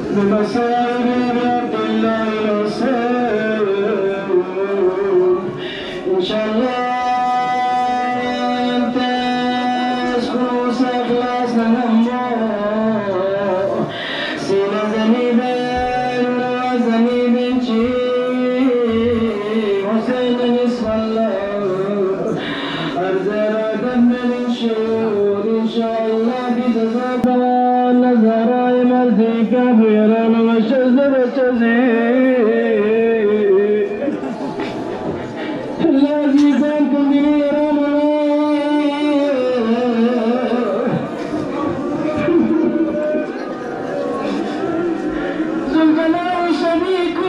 بمصائب عبد الله الحسين إن شاء الله يمتاز فلوس إخلاص نمو سينا زنيبين وزنيبين شي حسين نصف الله أرزل دم من شهور إن شاء الله بتزابان نزراء مرضيك بيران وشزر شزير الذي كنت بيران زلزلة شبيك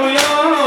Yo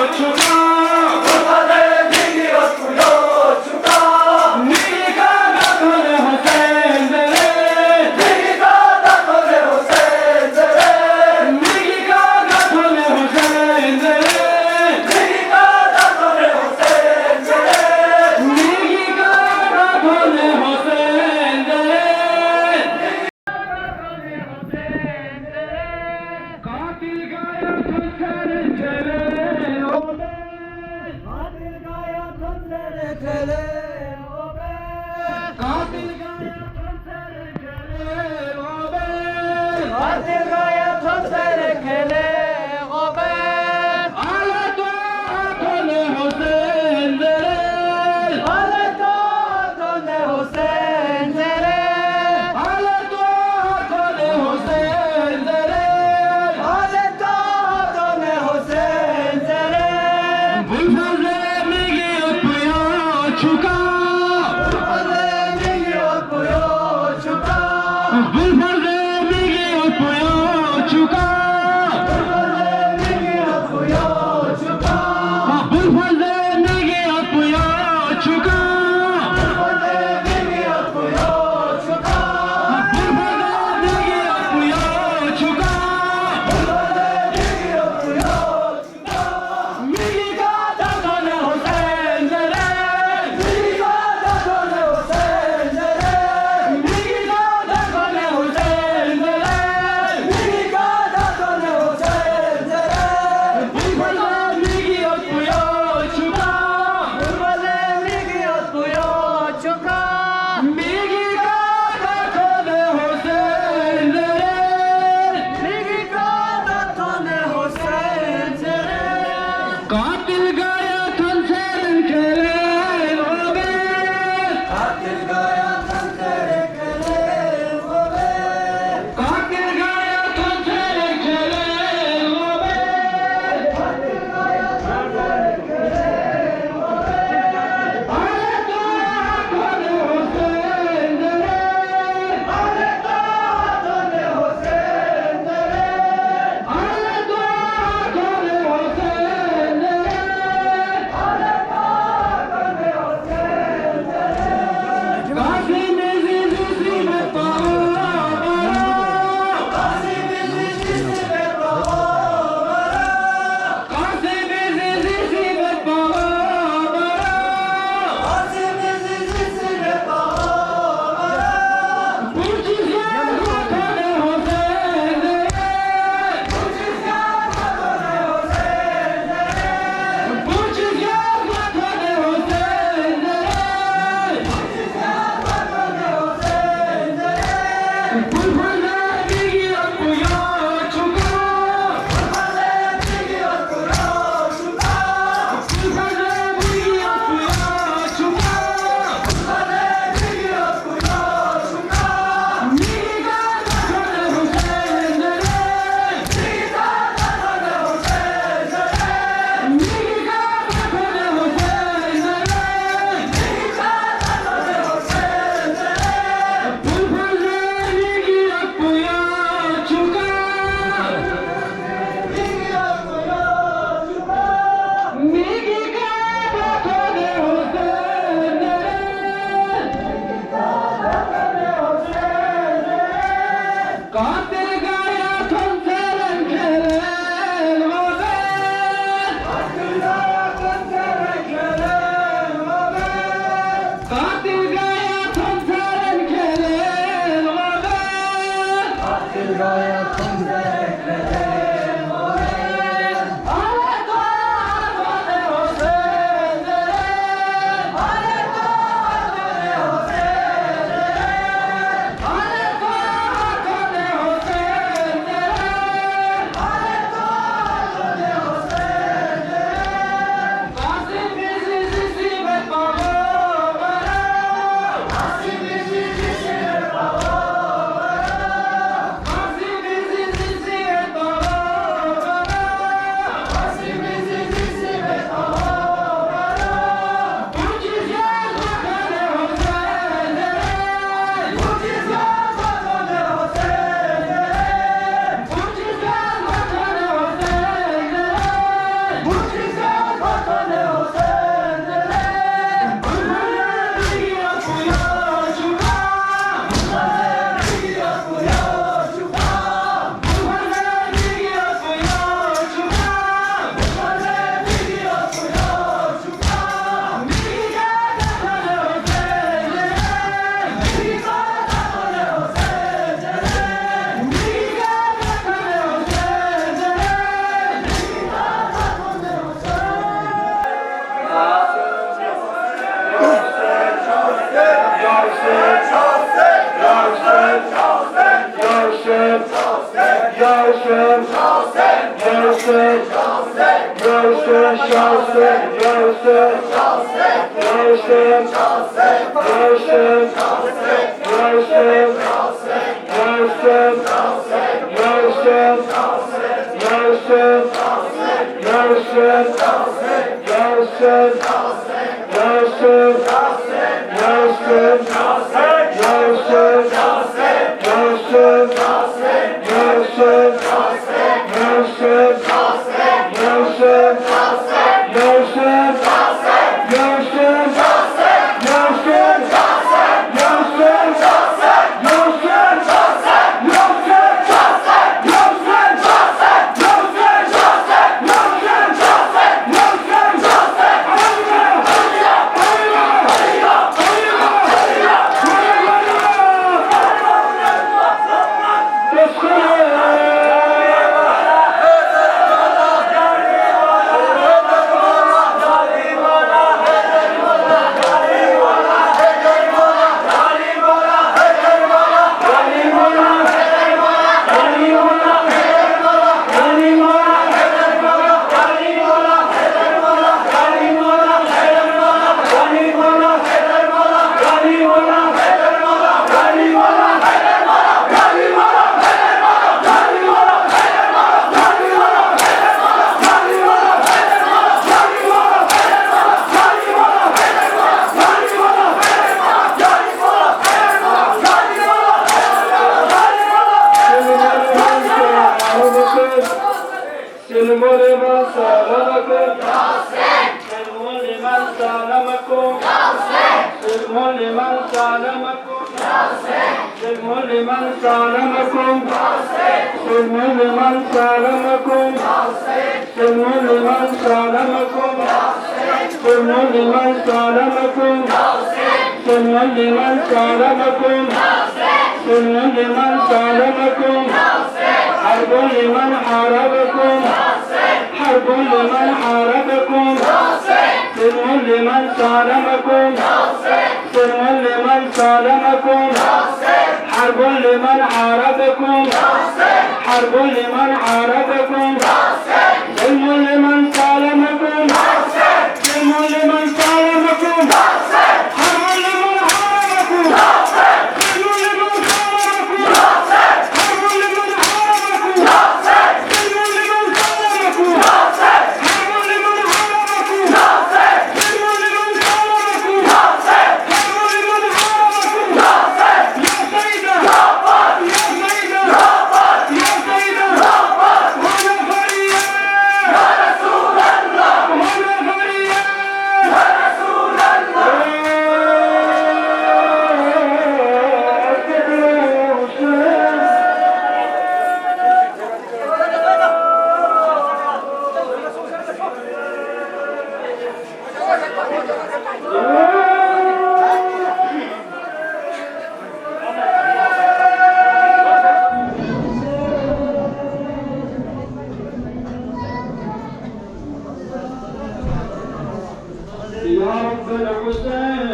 يا رب الحسين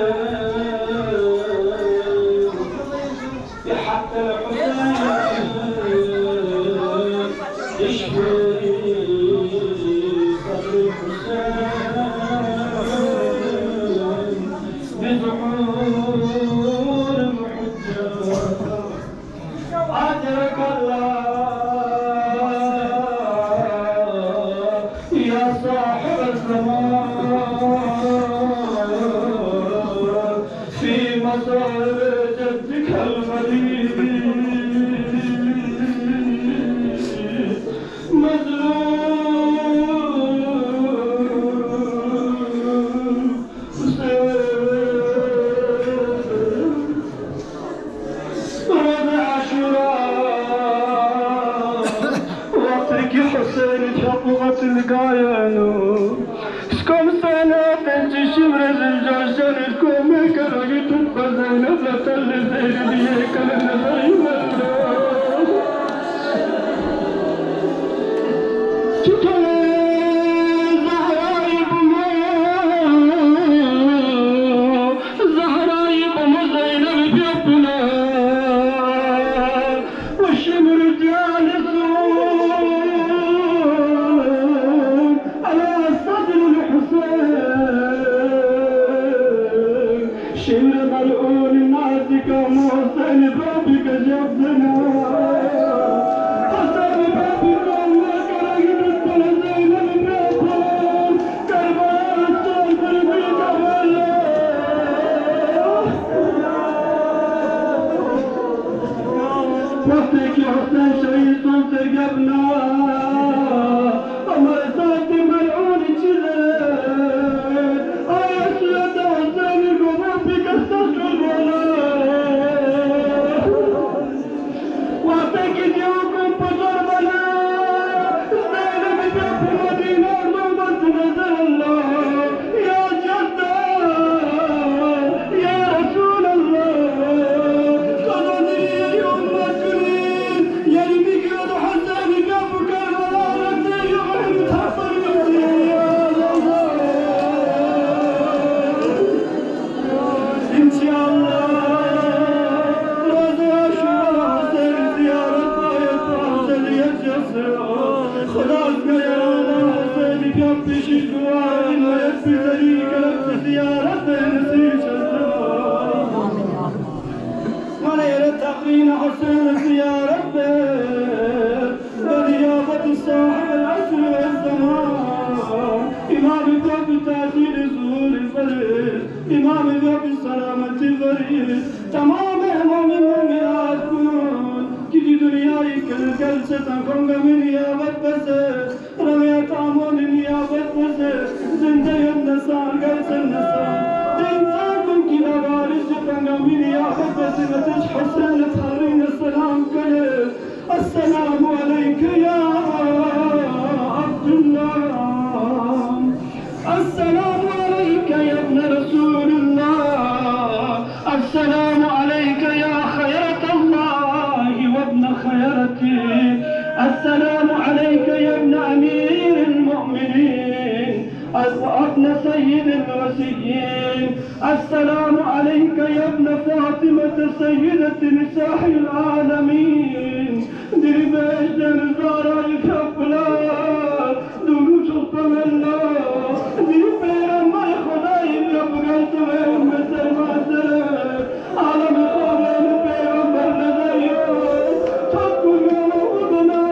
يا حتى الحسين اشفي صدر الحسين بظهور الحجة أجرك الله يا صاحب الزمان في مصائب جدك الغريب مظلوم حسين شقوقة القايانو سكم سنة تنجي شمرز الجوشن سكم كرغي تبقى زينب لتل زين ديك النزيمة زهرايب مو زينب بيبنا والشمر جالس شمر ملعون الناس كموسن بابك جبنا حسن بابك أمك رقبت بلزين البيطان كربان الصوت البيت أولا وقتك يا حسين شهيد صوت قبنا أمر صوت ملعون الجزير أسود حسين قبابك استغفر واعتقد يومكم بضربنا زينب بيت مدينة نوبة نزل الله يا جدة يا رسول الله صدني يوم مسؤولين يا ربك يا حسين قبل كربلاء يغرم تحصل يا الله إن شاء الله خلاص يا حسين يكفي شجوان ويكفي طريقك زيارة نسيج الزمان وليلة تقرين حسين زيارة ونيابة صاحب العصر والزمان إمام ذوب تأثير ظهور الفريد إمام ذوب سلامة الفريد تمام هموم المؤمنات كنون كي دنياي كل جلسة تنقم من نيابة بس رميت عمون نيابة بس زندي النسان جلس النسان إنسانكم كلا بارش تنقم من نيابة بس نتج حسين تخرين السلام كله السلام عليك يا عبد الله السلام عليك يا ابن رسول الله السلام عليك يا خيرة الله وابن خيرتي السلام عليك يا ابن أمير المؤمنين وابن سيد الوسيين السلام عليك يا ابن فاطمة سيدة نساء العالمين درباش درزارة يكبلا دروش الطملا درباش ما يخضاي يبقى تمام مثل ما سلام عالم الخوان بيرم برنزايو تقول يا موضنا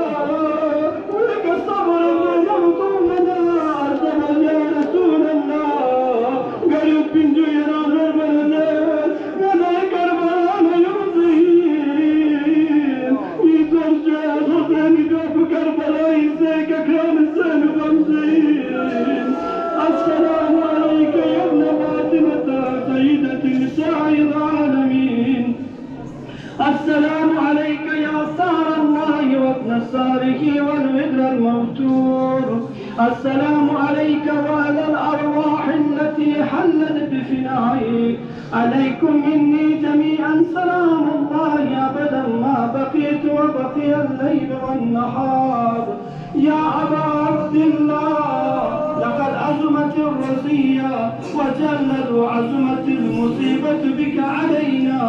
ولك الصبر يوطوننا عرضنا يا رسول الله قريب بن جيران البلدان أنا كربان يوزين يترجع حسين جاب كربلاء يزيك كرام السن خمسين السلام عليك يا ابن فاطمة سيدة نساء العالمين السلام عليك يا سار الله وابن ساره والودر الموتور السلام عليك وعلى الأرواح التي حلت بفنائك عليكم مني جميعا سلام الله أبدا ما بقيت وبقي الليل والنهار يا أبا عبد الله لقد أزمت الرزية وجلت وعظمت المصيبة بك علينا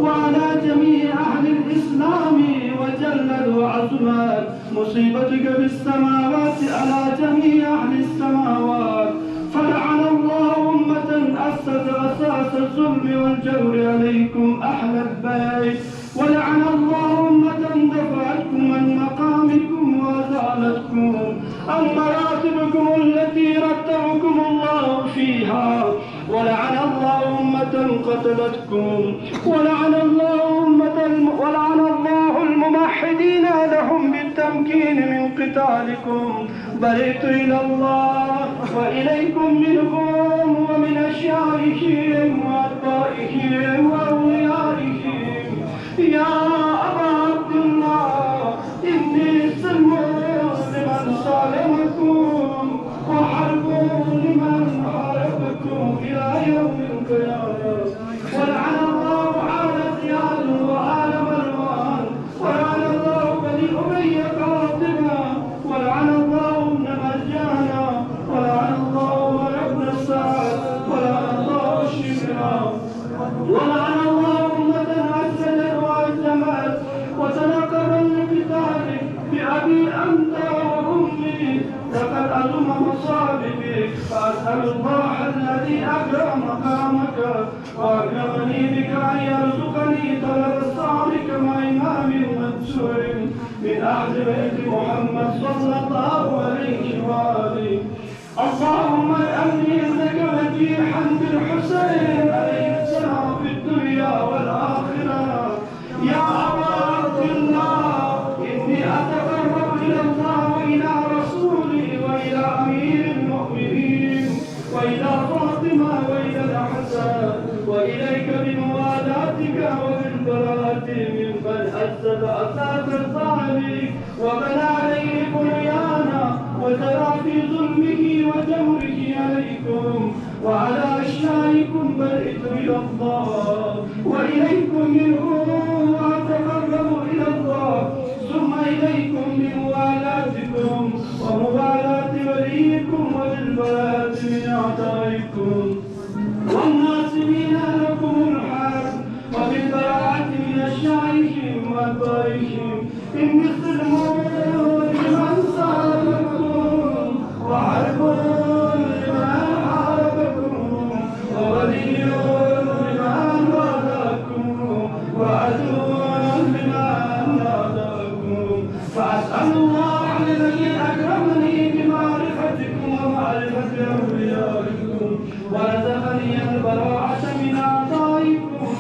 وعلى جميع أهل الإسلام، وجلت وعظمت مصيبتك بالسماوات على جميع أهل السماوات. فلعن الله أمة أسست أساس الظلم والجور عليكم أهل البيت، ولعن الله أمة دفعتكم عن مقامكم وأزالتكم عن مراتبكم التي رتبكم الله فيها، ولعن الله أمة قتلتكم، ولعن الله الممحدين لهم بالتمكين من قتالكم. برئت إلى الله وإليكم منهم ومن أشيائهم وأتباعهم وأوليائهم. يا أبا عبد الله إني سلم لمن سالمكم وحرب لمن حاربكم إلى يوم القيامة. ولعن الله آل زياد وآل مروان، ولعن الله بني أمية قاطبة، ولعن الله ابن مرجان، ولعن الله ابن سعد، ولعن الله شمرا، ولعن الله أمة أسجدت وأجتمعت وتنقبا لقتالك بأبي أنت وأمي، لقد أزم مصابك. فأسأل الله الذي أكرم مقامك وأكرمني بك أن يرزقني طلب الصالح مع إمام منصور من أهل بيت محمد صلى الله عليه وآله. اللهم اجعلني عندك مديحا بالحسين عليه السلام في الدنيا والآخرة. يا أبا عبد الله إني أتقرب إلى الله وإلى رسوله وإلى أمير المؤمنين وإلى فاطمة وإلى الحسن وإليك بموالاتك وبالبراءة ممن أسد أساس الظالم وبنى عليه بنيانا وترى في ظلمه وجوره عليكم وعلى أشيائكم. برئت إلى الله وإليكم منه وأتقرب إلى الله ثم إليكم بموالاتكم وموالاة وليكم وبالبراءة من أعدائكم والناصرين لكم الحق وبالبراءة من أشيائهم وأتباعهم. إني سلم لمن سالمكم وحرب لمن حاربكم وولي لمن والاكم وعدو لمن ناداكم. فأسأل الله الذي أكرمني بمعرفتكم ومعرفة أوليائكم ورزقني البراءة من أعدائكم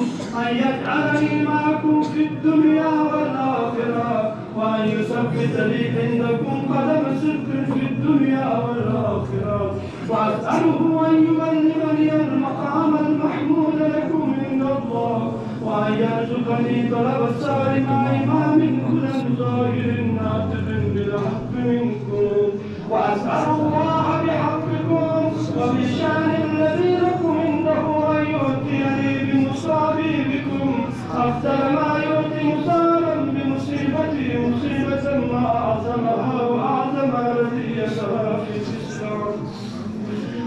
أن يجعلني معكم في الدنيا والآخرة، وأن يثبت لي عندكم قدم صدق في الدنيا والآخرة. وأسأله أن يبلغني المقام المحمود لكم عند الله، وأن يرزقني طلب السعي مع إمام هدى ظاهر ناطق بالحق منكم. وأسأل الله بحقكم وبشأن الذي لكم عنده أن يؤتيني بمصابي بكم أفضل ما يؤتي مصابا بمصيبتي مصيبة ما أعظمها وأعظم رزيتها في الإسلام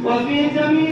وفي